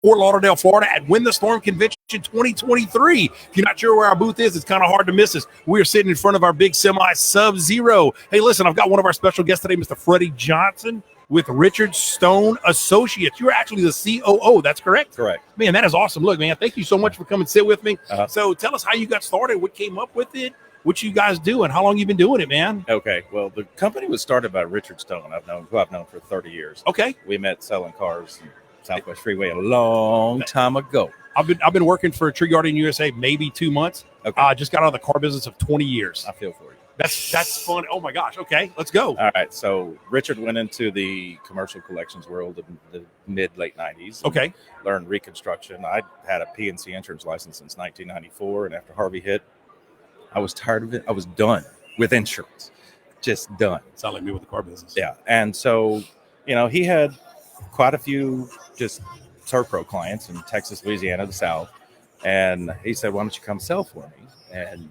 Fort Lauderdale, Florida at Win the Storm Convention 2023. If you're not sure where our booth is, it's kind of hard to miss us. We are sitting in front of our big semi Sub-Zero. Hey, listen, I've got one of our special guests today, Mr. Freddy Johnston with Richard Stone Associates. You're actually the COO. That's correct? Correct. Man, that is awesome. Look, man, thank you so much for coming sit with me. So tell us how you got started, what came up with it, what you guys do, and how long you've been doing it, man. Okay, well, the company was started by Richard Stone, who I've known for 30 years. Okay. We met selling cars Southwest Freeway a long time ago. I've been working for Tree Guardian USA maybe 2 months. Okay. I just got out of the car business of 20 years. I feel for you. That's fun. Oh my gosh. Okay, let's go. All right. So Richard went into the commercial collections world in the late 90s. Okay. Learned reconstruction. I had a PNC insurance license since 1994, and after Harvey hit, I was tired of it. I was done with insurance. Just done. Sound like me with the car business. Yeah. And so, he had quite a few just Pro clients in Texas, Louisiana, the South. And he said, why don't you come sell for me? And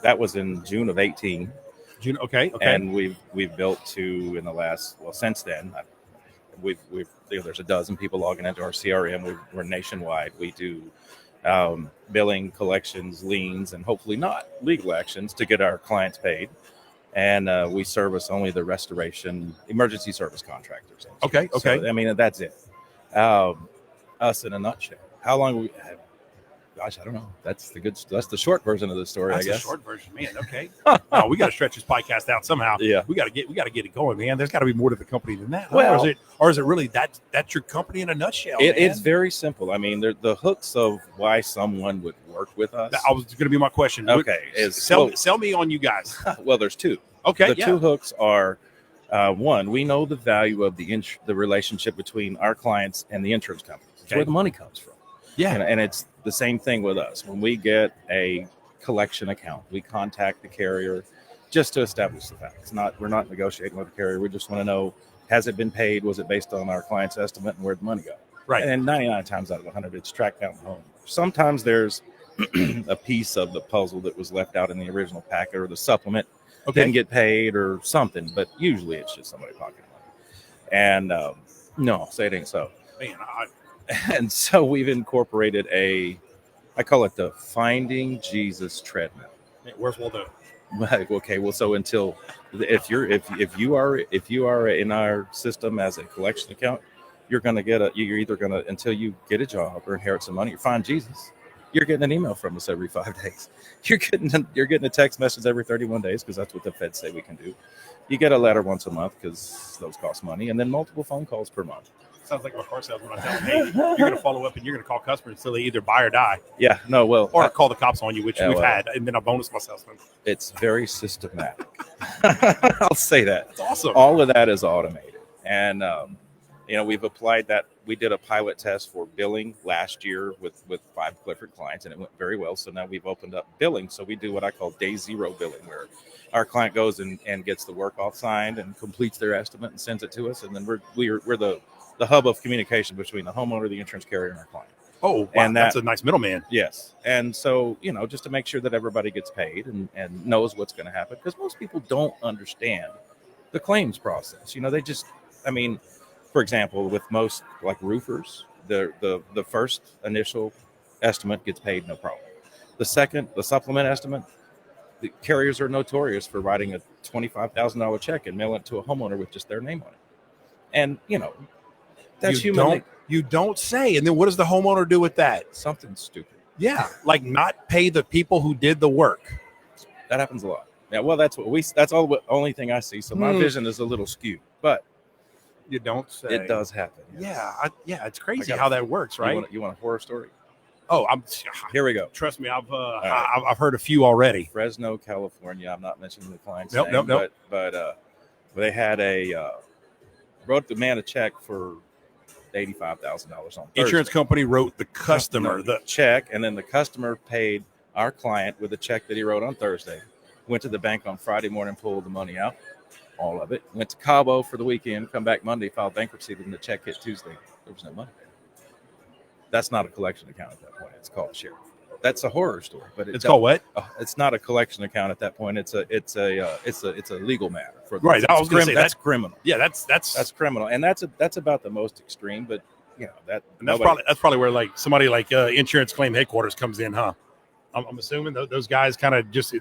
that was in June of 18. June, okay. And we've built to, in the last, since then, we've there's a dozen people logging into our CRM. We're nationwide. We do billing, collections, liens, and hopefully not legal actions to get our clients paid. And we service only the restoration, emergency service contractors. Okay. So, that's it. Us in a nutshell. How long we have? Gosh, I don't know. That's the short version of the story. That's I guess. The short version, man. Okay. Oh, we got to stretch this podcast out somehow. Yeah. We got to get it going, man. There's got to be more to the company than that. Well, or is it really that's your company in a nutshell? It's very simple. The hooks of why someone would work with us. That was going to be my question. Okay. Sell me on you guys. Well, there's two. Okay. The two hooks are. One, we know the value of the relationship between our clients and the insurance companies. It's where the money comes from. Yeah. And it's the same thing with us. When we get a collection account, we contact the carrier just to establish the facts. We're not negotiating with the carrier. We just want to know, has it been paid? Was it based on our client's estimate, and where'd the money go? Right. And 99 times out of 100, it's tracked down home. Sometimes there's a piece of the puzzle that was left out in the original packet, or the supplement didn't get paid or something, but usually it's just somebody pocketing money. And no, say it ain't so. Man, and so we've incorporated I call it the Finding Jesus treadmill. Where's Waldo? Okay, well, so if you are in our system as a collection account, you're either gonna until you get a job or inherit some money or find Jesus. You're getting an email from us every 5 days. You're getting a text message every 31 days because that's what the feds say we can do. You get a letter once a month because those cost money, and then multiple phone calls per month. Sounds like a car salesman. I tell them, hey, you're going to follow up and you're going to call customers until they either buy or die. Yeah, no, well. Or call the cops on you, which we've had, and then I bonus my salesman. It's very systematic. I'll say that. That's awesome. All of that is automated. And, we've applied that. We did a pilot test for billing last year with 5 Clifford clients, and it went very well. So now we've opened up billing. So we do what I call day zero billing, where our client goes and gets the work off signed and completes their estimate and sends it to us. And then we're the hub of communication between the homeowner, the insurance carrier, and our client. Oh, wow. And that's a nice middleman. Yes. And so, just to make sure that everybody gets paid and knows what's going to happen, because most people don't understand the claims process. They just, for example, with most like roofers, the first initial estimate gets paid, no problem. The second, the supplement estimate, the carriers are notorious for writing a $25,000 check and mailing it to a homeowner with just their name on it. And, that's human. You don't say. And then what does the homeowner do with that? Something stupid. Yeah. Like not pay the people who did the work. That happens a lot. Yeah. Well, that's only thing I see. So my vision is a little skewed, but you don't say. It does happen. Yes. Yeah. It's crazy how that works, right? You want a horror story? Oh, here we go. Trust me, I've heard a few already. Fresno, California. I'm not mentioning the client's name. Nope. But they had wrote the man a check for $85,000 on Thursday. Insurance company wrote the customer the check, and then the customer paid our client with a check that he wrote on Thursday. Went to the bank on Friday morning, pulled the money out, all of it. Went to Cabo for the weekend, come back Monday, filed bankruptcy, then the check hit Tuesday. There was no money. That's not a collection account at that point. It's called sheriff. That's a horror story, but it's called what? It's not a collection account at that point. It's a legal matter. Right. I was going to say that's criminal. Yeah, that's criminal, and that's about the most extreme. But you know, that And that's probably where like somebody like insurance claim headquarters comes in, huh? I'm assuming those guys kind of just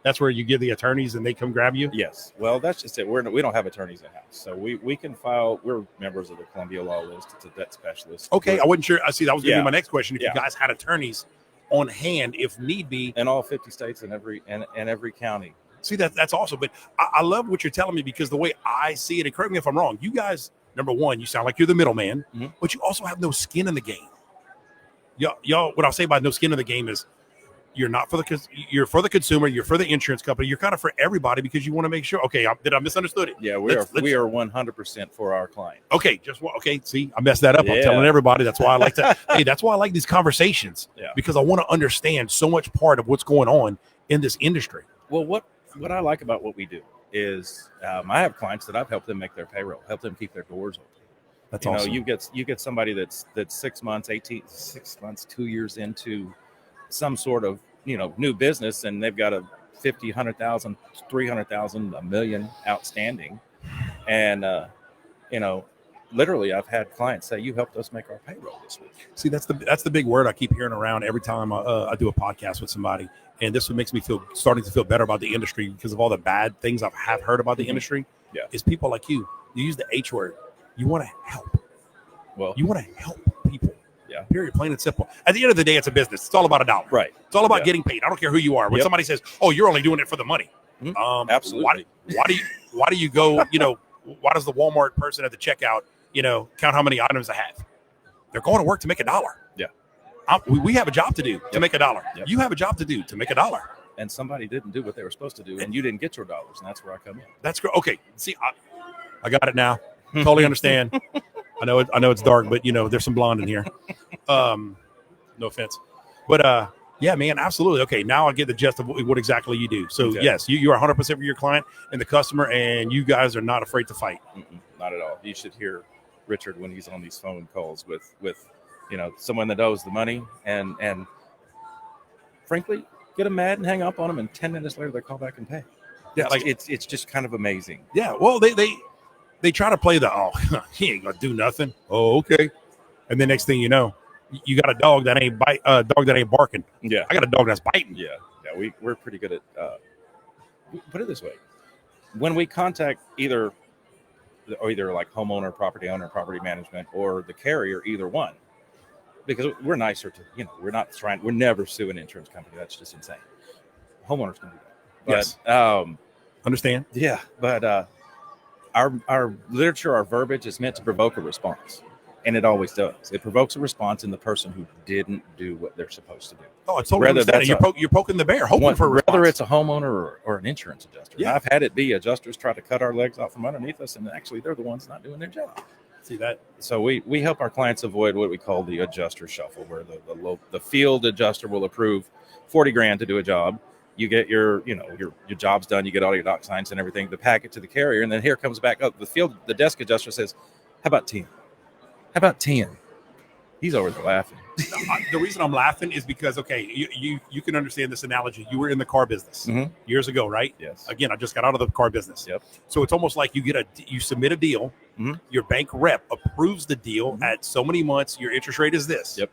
that's where you give the attorneys and they come grab you. Yes. Well, that's just it. We don't have attorneys in house, so we can file. We're members of the Columbia Law List. It's a debt specialist. Okay, I wasn't sure. I see. That was going to be Yeah. my next question. If Yeah. you guys had attorneys on hand, if need be, in all 50 states and every county. see that's awesome. But I love what you're telling me because the way I see it, and correct me if I'm wrong, you guys, number one, you sound like you're the middleman, but you also have no skin in the game. Y'all, what I'll say by no skin in the game is you're not you're for the consumer, you're for the insurance company, you're kind of for everybody because you want to make sure. Okay, did I misunderstood it? Yeah, we are 100% for our client. Okay, see, I messed that up. I'm telling everybody. That's why I like to. Hey, that's why I like these conversations. Yeah. Because I want to understand so much part of what's going on in this industry. Well, what I like about what we do is I have clients that I've helped them make their payroll, help them keep their doors open. That's awesome. awesome. You get somebody that's 6 months, 2 years into some sort of new business, and they've got a 50, 100,000, 300,000, $1 million outstanding, and literally I've had clients say, "You helped us make our payroll this week." See, that's the big word I keep hearing around every time I do a podcast with somebody, and this makes me starting to feel better about the industry because of all the bad things I have heard about the industry. Yeah, is people like you use the H word. You want to help. Well, you want to help people. Yeah. Period. Plain and simple. At the end of the day, it's a business. It's all about a dollar. Right. It's all about getting paid. I don't care who you are. When somebody says, "Oh, you're only doing it for the money," absolutely. Why do you go? Why does the Walmart person at the checkout, count how many items I have? They're going to work to make $1. Yeah. We have a job to do to make $1. Yep. You have a job to do to make $1. And somebody didn't do what they were supposed to do, and you didn't get your dollars, and that's where I come in. That's great. Okay. See, I got it now. Totally understand. I know it's dark, but there's some blonde in here. No offense, but yeah, man, absolutely. Okay, now I get the gist of what exactly you do. So yes, you are 100% for your client and the customer, and you guys are not afraid to fight. Not at all. You should hear Richard when he's on these phone calls with someone that owes the money, and frankly, get them mad and hang up on them, and 10 minutes later they call back and pay. Yeah, it's just kind of amazing. Yeah, well, they try to play he ain't gonna do nothing. Oh, okay. And the next thing you know, you got a dog that ain't barking. Yeah, I got a dog that's biting. Yeah. We're pretty good at. Put it this way: when we contact either like homeowner, property owner, property management, or the carrier, either one, because we're nicer to we're never sue an insurance company. That's just insane. Homeowners can do that. But, yes. Understand? Yeah, but our literature, our verbiage is meant to provoke a response. And it always does. It provokes a response in the person who didn't do what they're supposed to do. Oh, it's totally understanding. You're poking the bear, hoping for a response. Whether it's a homeowner or an insurance adjuster. Yeah. And I've had it be adjusters try to cut our legs out from underneath us, and actually they're the ones not doing their job. See that? So we help our clients avoid what we call the adjuster shuffle, where the field adjuster will approve $40,000 to do a job. You get your job's done. You get all your doc signs and everything. The packet to the carrier, and then here comes back up the desk adjuster says, "How about 10? How about 10? He's over there laughing. The reason I'm laughing is because, okay, you can understand this analogy. You were in the car business years ago, right? Yes. Again, I just got out of the car business. Yep. So it's almost like you submit a deal. Your bank rep approves the deal at so many months. Your interest rate is this. Yep.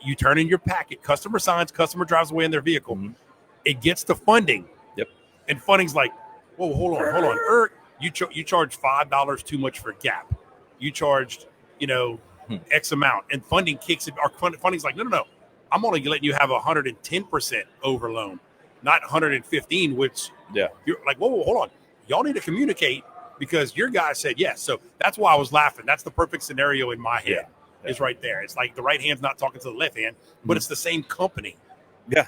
You turn in your packet. Customer signs. Customer drives away in their vehicle. It gets to funding. Yep. And funding's like, whoa, hold on. You charge $5 too much for Gap. You charged, X amount, and funding kicks it. Our funding's like, no. I'm only letting you have 110% over loan, not 115, which you're like, whoa, hold on. Y'all need to communicate because your guy said yes. So that's why I was laughing. That's the perfect scenario in my head. Yeah. It's right there. It's like the right hand's not talking to the left hand, but it's the same company. Yeah.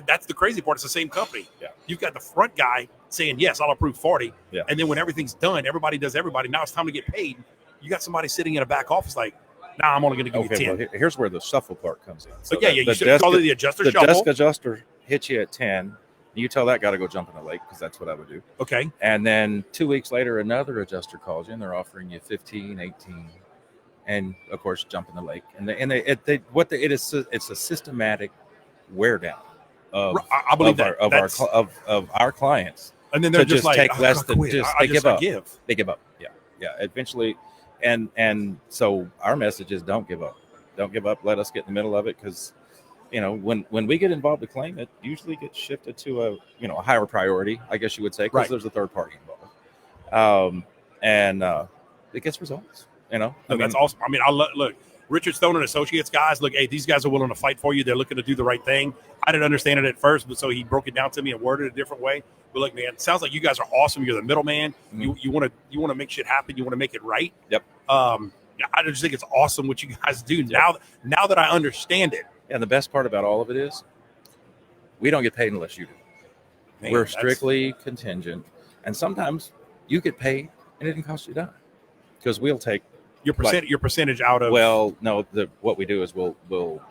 That's the crazy part. It's the same company. Yeah. You've got the front guy saying, yes, I'll approve 40. Yeah. And then when everything's done, everybody does everybody. Now it's time to get paid. You got somebody sitting in a back office like, nah, I'm only going to give you 10. Well, here's where the shuffle part comes in. So you should call it the adjuster shuffle. The desk adjuster hits you at 10. You tell that guy to go jump in the lake because that's what I would do. Okay. And then 2 weeks later, another adjuster calls you and they're offering you 15, 18, and of course, jump in the lake. It's a systematic wear down of I believe of our clients. And then they're just like, take less than they give up. They give up. Yeah. Eventually, And so our message is don't give up. Don't give up. Let us get in the middle of it, because when we get involved with claim, it usually gets shifted to a higher priority, I guess you would say, because there's a third party involved. And it gets results. That's awesome. I mean, look, Richard Stone and Associates guys, look, hey, these guys are willing to fight for you. They're looking to do the right thing. I didn't understand it at first, but so he broke it down to me and worded it a different way. But look, man, it sounds like you guys are awesome. You're the middleman. Mm-hmm. You want to make shit happen. You want to make it right. Yep. I just think it's awesome what you guys do. Yep. Now that I understand it. And the best part about all of it is we don't get paid unless you do. Man, we're strictly contingent. And sometimes you get paid and it didn't cost you a dime, because we'll take your percentage out of. Well, no, what we do is we'll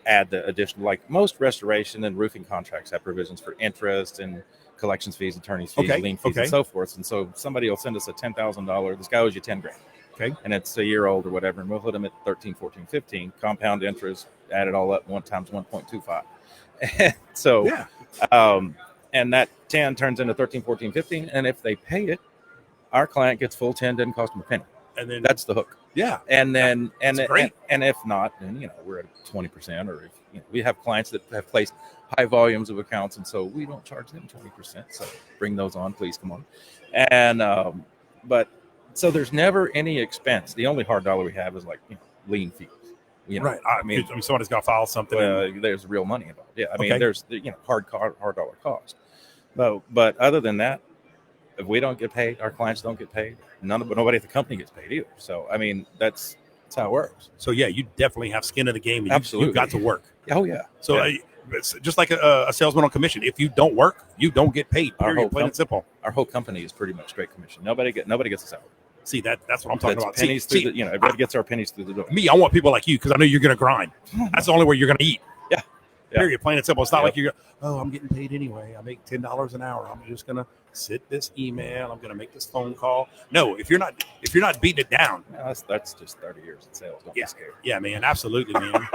add the additional, like most restoration and roofing contracts have provisions for interest and collections fees, attorney's fees, lien fees, and so forth. And so somebody will send us a $10,000. This guy owes you $10,000. Okay. And it's a year old or whatever, and we'll hit them at 13, 14, 15 compound interest, add it all up, 1 times 1.25. So, and that 10 turns into 13, 14, 15. And if they pay it, our client gets full 10, doesn't cost them a penny. And then that's the hook. Yeah. And then, and if not, then, we're at 20%, or if, we have clients that have placed high volumes of accounts. And so we don't charge them 20%. So bring those on, please. Come on. And, so there's never any expense. The only hard dollar we have is like lien fees. Right. I mean, somebody's got to file something. Well, there's real money involved. Yeah. I mean, there's hard dollar cost. But other than that, if we don't get paid, our clients don't get paid. Nobody at the company gets paid either. So I mean, that's how it works. So yeah, you definitely have skin in the game. And absolutely, you've got to work. Oh yeah. So it's just like a salesman on commission. If you don't work, you don't get paid. Period. Plain and simple. Our whole company is pretty much straight commission. Nobody gets a salary. See, that's what I'm talking about. Pennies through everybody gets our pennies through the door. Me, I want people like you, because I know you're going to grind. That's the only way you're going to eat. Yeah. Period. Plain and simple. It's not like you're, I'm getting paid anyway. I make $10 an hour. I'm just going to sit this email. I'm going to make this phone call. No, if you're not beating it down. No, that's just 30 years in sales. Don't be scared. Yeah, man. Absolutely, man.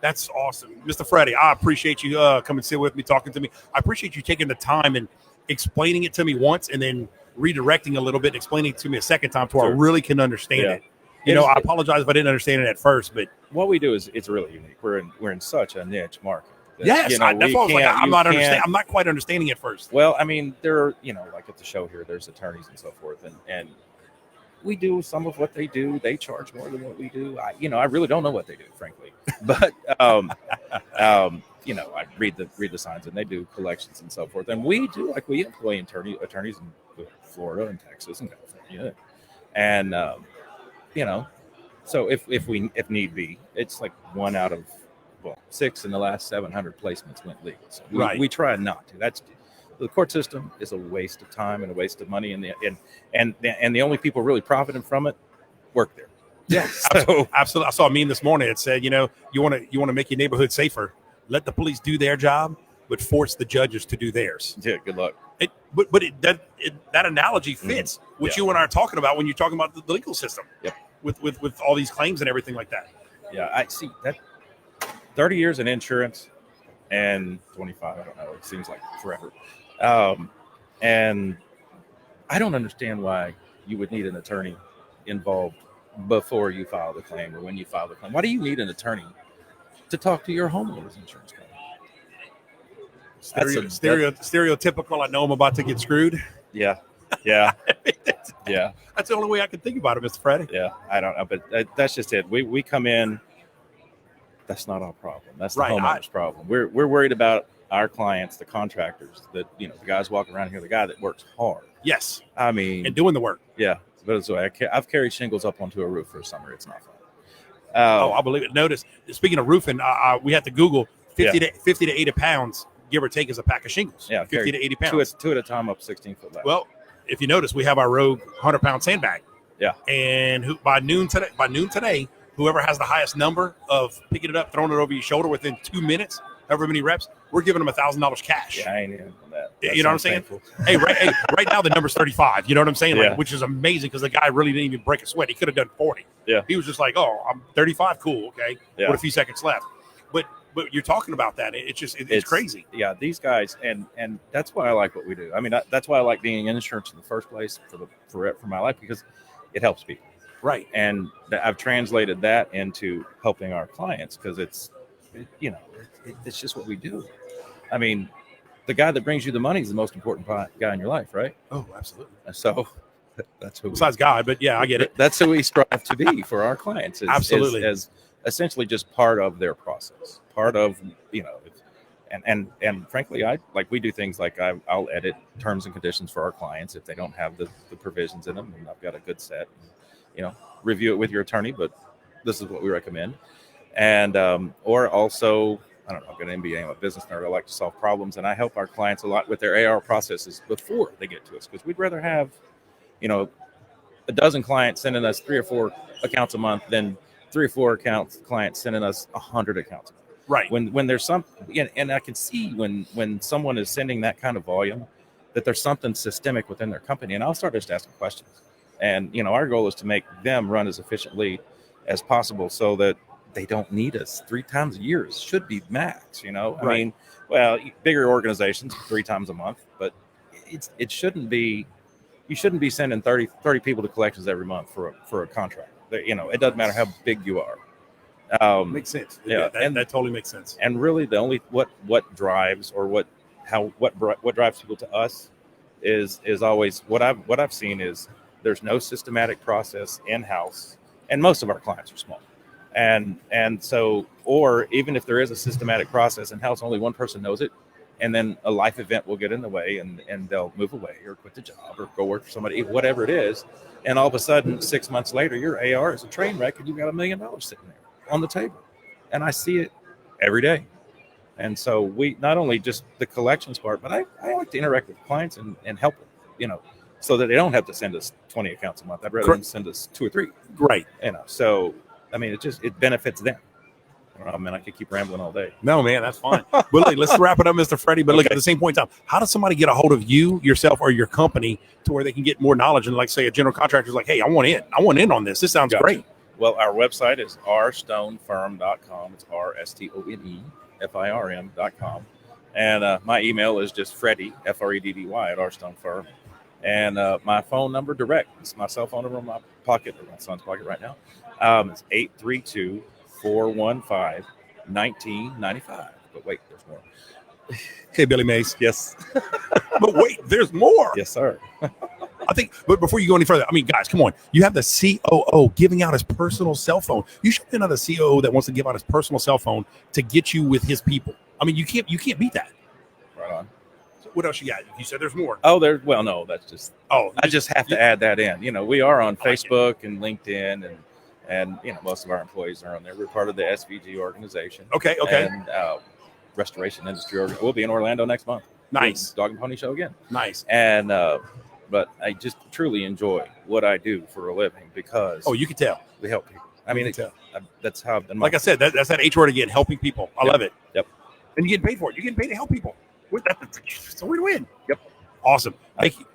That's awesome. Mr. Freddy, I appreciate you coming sit with me, talking to me. I appreciate you taking the time and explaining it to me once, and then redirecting a little bit, explaining it to me a second time to where I really can understand it. I apologize if I didn't understand it at first, but what we do is it's really unique. We're in such a niche market. That's what I was like. I'm not quite understanding it first. Well, I mean, there are, like at the show here, there's attorneys and so forth, and we do some of what they do. They charge more than what we do. I really don't know what they do, frankly, but I read the signs, and they do collections and so forth. And we employ attorneys in Florida and Texas and California, and so if need be, it's like 1 out of 6 in the last 700 placements went legal. So we try not to. The court system is a waste of time and a waste of money, and the only people really profiting from it work there. Yeah, so, absolutely. I saw a meme this morning. It said, you want to make your neighborhood safer. Let the police do their job, but force the judges to do theirs. Yeah, good luck. That analogy fits what you and I are talking about when you're talking about the legal system. Yep. With all these claims and everything like that. Yeah, I see that. 30 years in insurance and 25. I don't know. It seems like forever. And I don't understand why you would need an attorney involved before you file the claim or when you file the claim. Why do you need an attorney to talk to your homeowner's insurance company? Stereotypical. I know I'm about to get screwed. Yeah. That's the only way I can think about it, Mr. Freddy. Yeah, I don't know, but that's just it. We come in. That's not our problem. That's the homeowner's problem. We're worried about our clients, the contractors, the guys walking around here, the guy that works hard. Yes. I mean, and doing the work. Yeah. But it's I've carried shingles up onto a roof for a summer. It's not fun. I believe it. Notice, speaking of roofing, we have to Google 50 to 80 pounds, give or take, is a pack of shingles. Yeah. 50 to 80 pounds. Two at a time up 16-foot ladder. Well, if you notice, we have our Rogue 100-pound sandbag. Yeah. And by noon today, whoever has the highest number of picking it up, throwing it over your shoulder within 2 minutes, however many reps, we're giving them $1,000 cash. Yeah, I ain't in on that. You know what I'm saying? Hey, right now the number's 35. You know what I'm saying? Like, which is amazing because the guy really didn't even break a sweat. He could have done 40. Yeah. He was just like, oh, I'm 35. Cool. Okay. Yeah. With a few seconds left. But you're talking about that. It's crazy. Yeah. These guys, and that's why I like what we do. I mean, that's why I like being in insurance in the first place for my life, because it helps people. Right. And I've translated that into helping our clients because it's just what we do. I mean, the guy that brings you the money is the most important guy in your life, right? Oh, absolutely. So that's who. Besides God, but yeah, I get it. That's who we strive to be for our clients. Absolutely. As essentially just part of their process, part of and frankly, we do things like I'll edit terms and conditions for our clients if they don't have the provisions in them, and I've got a good set. Review it with your attorney, but this is what we recommend. And or also, I don't know, I've got an MBA, I'm a business nerd. I like to solve problems, and I help our clients a lot with their AR processes before they get to us, because we'd rather have, a dozen clients sending us 3 or 4 accounts a month than 3 or 4 clients sending us 100 accounts a month. Right. When there's some, and I can see when someone is sending that kind of volume, that there's something systemic within their company, and I'll start just asking questions. And our goal is to make them run as efficiently as possible, so that they don't need us 3 times a year. It should be max. I mean, well, bigger organizations 3 times a month, but it shouldn't be. You shouldn't be sending 30 people to collections every month for a contract. It doesn't matter how big you are. Makes sense. Yeah, that totally makes sense. And really, the only what drives or what drives people to us is always what I've seen is there's no systematic process in-house, and most of our clients are small, and so, or even if there is a systematic process in-house, only one person knows it, and then a life event will get in the way, and they'll move away or quit the job or go work for somebody, whatever it is, and all of a sudden 6 months later your AR is a train wreck and you've got $1 million sitting there on the table, and I see it every day. And so we not only just the collections part, but I like to interact with clients and help them, so that they don't have to send us 20 accounts a month. I'd rather them send us 2 or 3. Right. So I mean, it benefits them. I could keep rambling all day. No, man, that's fine. But look, let's wrap it up, Mr. Freddy. But look, at the same point in time, how does somebody get a hold of you, yourself, or your company to where they can get more knowledge? And like, say, a general contractor is like, hey, I want in on this. This sounds great. Well, our website is rstonefirm.com. It's rstonefirm.com. And my email is just Freddy, Freddy, at rstonefirm. And my phone number direct. It's my cell phone number in my pocket, or my son's pocket right now. It's 832-415-1995. But wait, there's more. Hey, Billy Mays. Yes. But wait, there's more. Yes, sir. I think, but before you go any further, I mean, guys, come on. You have the COO giving out his personal cell phone. You should have another COO that wants to give out his personal cell phone to get you with his people. I mean, you can't beat that. Right on. So what else you got? You said there's more. Oh, no, that's just. Oh, I just have to add that in. We are on Facebook and LinkedIn, and most of our employees are on there. We're part of the SVG organization. Okay. And Restoration Industry. We'll be in Orlando next month. Nice. Dog and Pony Show again. Nice. And but I just truly enjoy what I do for a living because. Oh, you can tell. We help people. I mean, that's how I've done. Like I said, that's that H word again, helping people. I love it. Yep. And you get paid for it. You're getting paid to help people. It's a win-win. Yep. Awesome.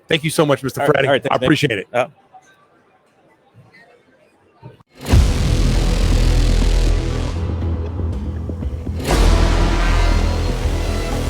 Thank you so much, Mr. Freddy. All right, I appreciate it.